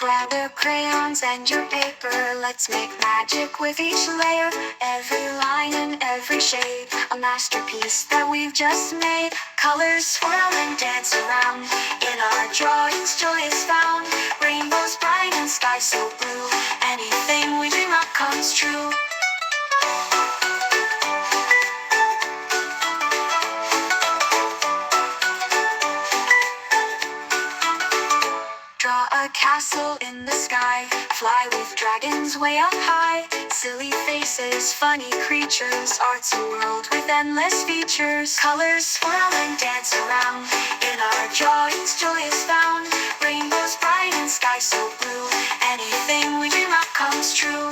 Grab your crayons and your paper, let's make magic with each layer. Every line and every shade, a masterpiece that we've just made. Colors swirl and dance around, in our drawings joy is found. Rainbows bright and sky so blue, anything we dream of comes true. Draw a castle in the sky, fly with dragons way up high. Silly faces, funny creatures, art's a world with endless features. Colors swirl and dance around, in our drawings joy is found. Rainbows bright and sky so blue, anything we dream of comes true.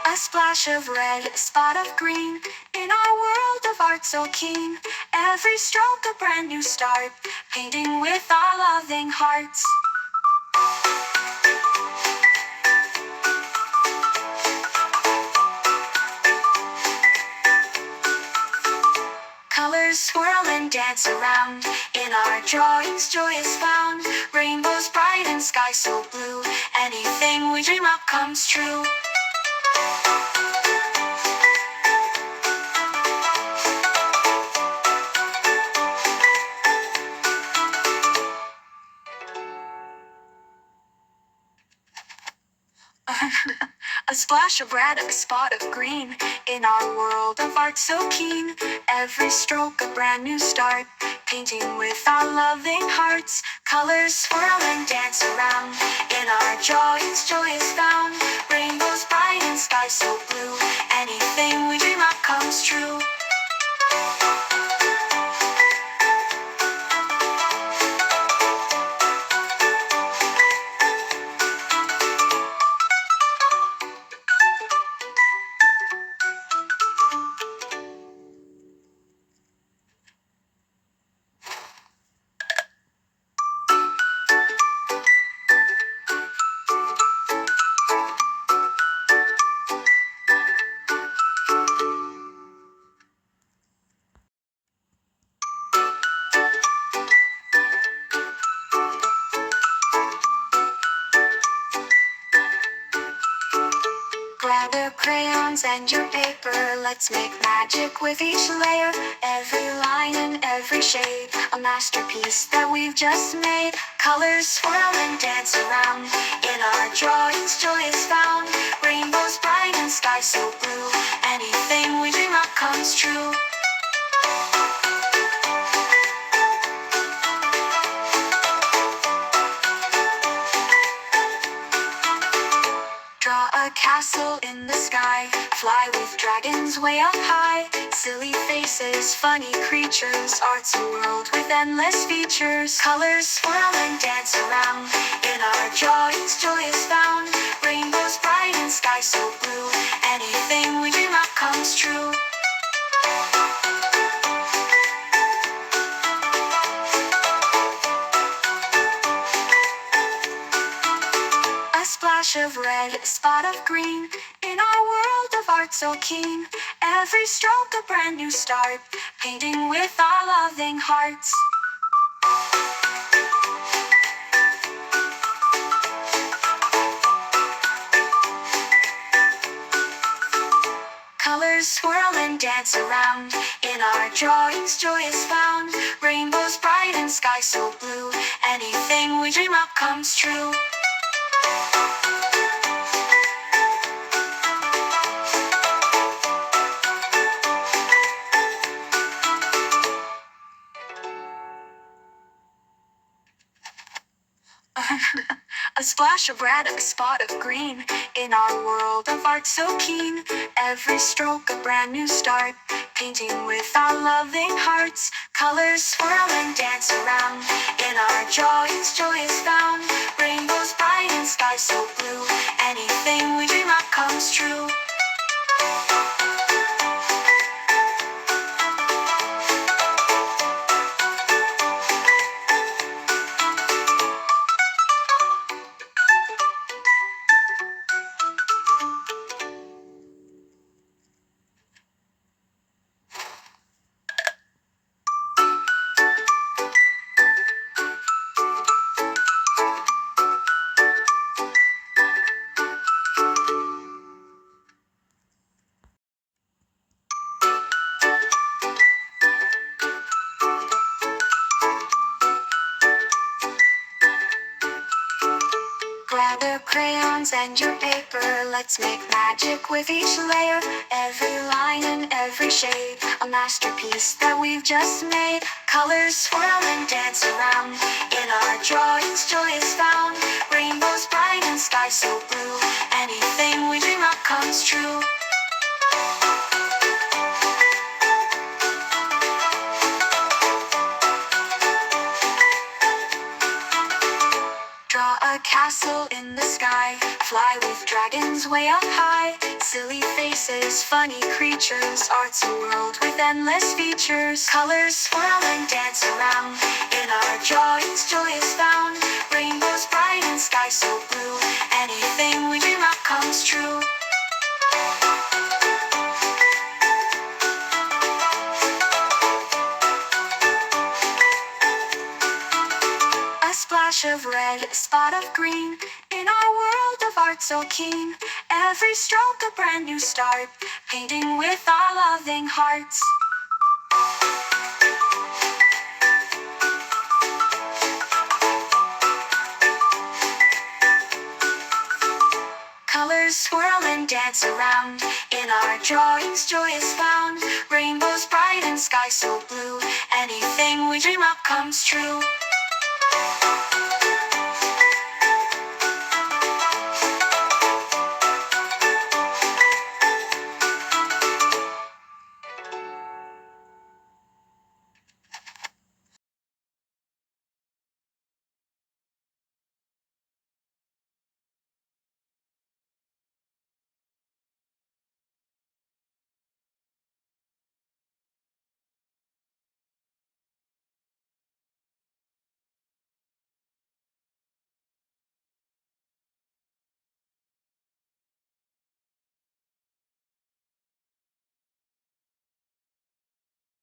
A splash of red, a spot of green, in our world of art so keen. Every stroke a brand new start, painting with our loving hearts. Colors swirl and dance around, in our drawings joy is found. Rainbows bright and sky so blue, anything we dream of comes true. A splash of red, a spot of green, in our world of art so keen. Every stroke a brand new start, painting with our loving hearts. Colors swirl and dance around, in our drawings joy is found. Rainbows bright and sky so blue, anything we dream of comes true. Grab your crayons and your paper, let's make magic with each layer. Every line and every shade, a masterpiece that we've just made. Colors swirl and dance around, in our drawings joy is found. Rainbows bright and sky so blue, anything we dream of comes true. Draw a castle in the sky, fly with dragons way up high. Silly faces, funny creatures, art's a world with endless features. Colors swirl and dance around, in our drawings joy is found. Rainbows bright and sky so blue, anything we dream of comes true. A splash of red, a spot of green, in our world of art so keen. Every stroke a brand new start, painting with our loving hearts. Colors swirl and dance around, in our drawings joy is found. Rainbows bright and sky so blue, anything we dream of comes true. A splash of red, a spot of green, in our world of art so keen. Every stroke a brand new start, painting with our loving hearts. Colors swirl and dance around, in our drawings joy is found. Rainbows bright and sky so blue, anything we dream of comes true. Gather crayons and your paper. Let's make magic with each layer. Every line and every shade, a masterpiece that we've just made. Colors swirl and dance around. In our drawings, joy is found. Rainbows bright and sky so blue. Anything we dream up comes true. Draw a castle in the sky. Fly with dragons way up high. Silly faces, funny creatures. Art's a world with endless features. Colors swirl and dance around. In our drawings, joy is found. Rainbows bright and sky so blue. Anything we dream up comes true. A splash of red, a spot of green. In our world of art so keen. Every stroke a brand new start. Painting with our loving hearts. Colors swirl and dance around. In our drawings, joy is found. Rainbows bright and sky so blue. Anything we dream up comes true.